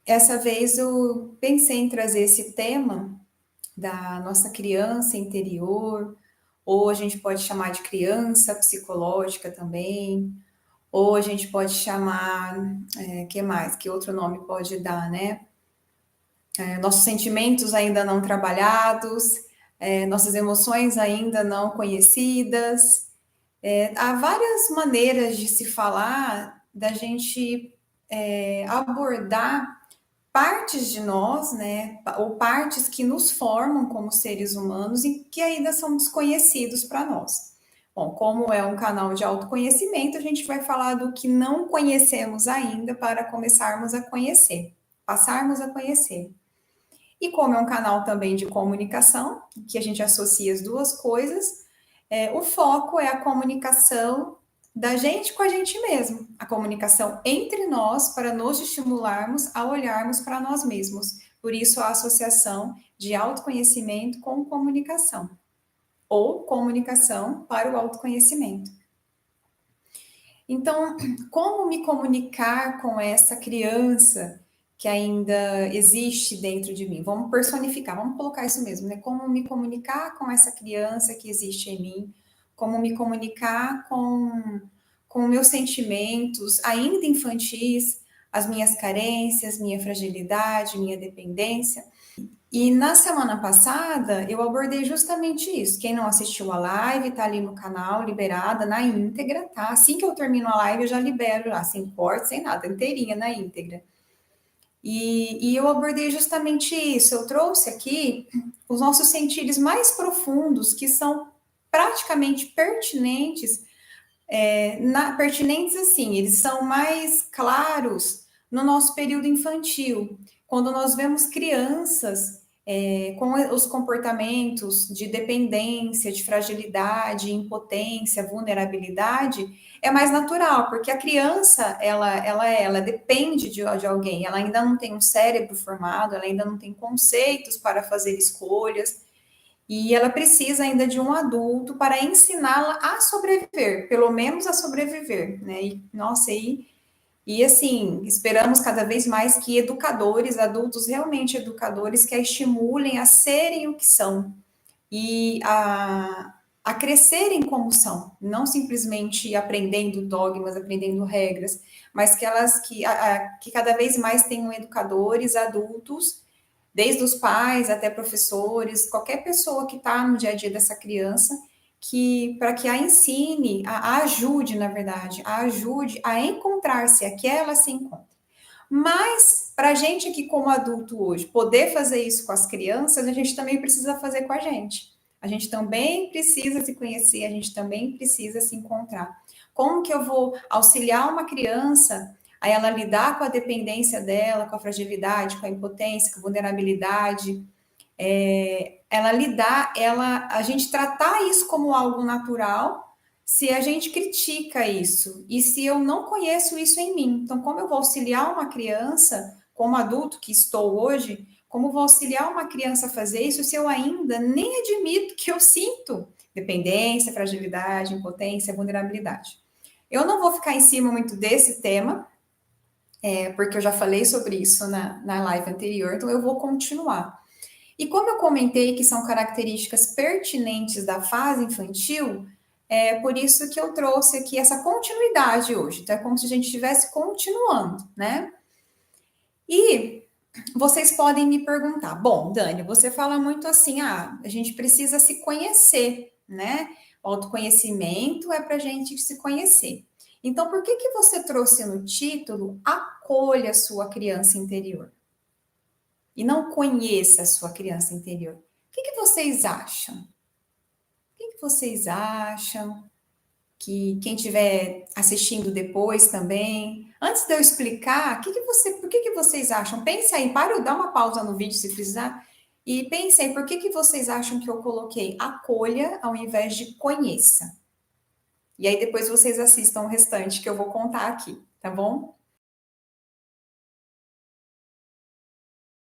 essa vez eu pensei em trazer esse tema da nossa criança interior, ou a gente pode chamar de criança psicológica também, ou a gente pode chamar, que mais? Que outro nome pode dar, né? Nossos sentimentos ainda não trabalhados, nossas emoções ainda não conhecidas. Há várias maneiras de se falar, da gente abordar partes de nós, né, ou partes que nos formam como seres humanos e que ainda são desconhecidos para nós. Bom, como é um canal de autoconhecimento, a gente vai falar do que não conhecemos ainda para começarmos a conhecer, passarmos a conhecer. E como é um canal também de comunicação, que a gente associa as duas coisas, o foco é a comunicação da gente com a gente mesmo, a comunicação entre nós para nos estimularmos a olharmos para nós mesmos. Por isso a associação de autoconhecimento com comunicação, ou comunicação para o autoconhecimento. Então, como me comunicar com essa criança que ainda existe dentro de mim? Vamos personificar, vamos colocar isso mesmo, né? Como me comunicar com essa criança que existe em mim? Como me comunicar com meus sentimentos ainda infantis, as minhas carências, minha fragilidade, minha dependência? E na semana passada eu abordei justamente isso. Quem não assistiu a live, tá ali no canal, liberada na íntegra, tá? Assim que eu termino a live, eu já libero lá, sem corte, sem nada, inteirinha na íntegra. E eu abordei justamente isso. Eu trouxe aqui os nossos sentidos mais profundos, que são praticamente pertinentes, pertinentes assim, eles são mais claros no nosso período infantil, quando nós vemos crianças com os comportamentos de dependência, de fragilidade, impotência, vulnerabilidade, é mais natural, porque a criança, ela depende de alguém, ela ainda não tem um cérebro formado, ela ainda não tem conceitos para fazer escolhas, e ela precisa ainda de um adulto para ensiná-la a sobreviver, pelo menos a sobreviver, né? E, nossa, e assim, esperamos cada vez mais que educadores, adultos realmente educadores, que a estimulem a serem o que são e a crescerem como são, não simplesmente aprendendo dogmas, aprendendo regras, mas que cada vez mais tenham educadores, adultos, desde os pais até professores, qualquer pessoa que está no dia a dia dessa criança, que para que a ensine, a ajude, na verdade, a ajude a encontrar-se, a que ela se encontre. Mas, para a gente aqui como adulto hoje, poder fazer isso com as crianças, a gente também precisa fazer com a gente. A gente também precisa se conhecer, a gente também precisa se encontrar. Como que eu vou auxiliar uma criança a ela lidar com a dependência dela, com a fragilidade, com a impotência, com a vulnerabilidade, a gente tratar isso como algo natural, se a gente critica isso e se eu não conheço isso em mim. Então, como eu vou auxiliar uma criança, como adulto que estou hoje, como vou auxiliar uma criança a fazer isso se eu ainda nem admito que eu sinto dependência, fragilidade, impotência, vulnerabilidade? Eu não vou ficar em cima muito desse tema, porque eu já falei sobre isso na live anterior, então eu vou continuar. E como eu comentei que são características pertinentes da fase infantil, é por isso que eu trouxe aqui essa continuidade hoje. Então, é como se a gente estivesse continuando, né? E vocês podem me perguntar: bom, Dani, você fala muito assim, a gente precisa se conhecer, né? O autoconhecimento é para a gente se conhecer. Então, por que você trouxe no título Acolha a sua criança interior? E não conheça a sua criança interior. O que vocês acham? O que vocês acham? Que quem estiver assistindo depois também. Antes de eu explicar, por que vocês acham? Pense aí, para, dá uma pausa no vídeo se precisar. E pense aí, por que vocês acham que eu coloquei acolha ao invés de conheça? E aí depois vocês assistam o restante que eu vou contar aqui, tá bom?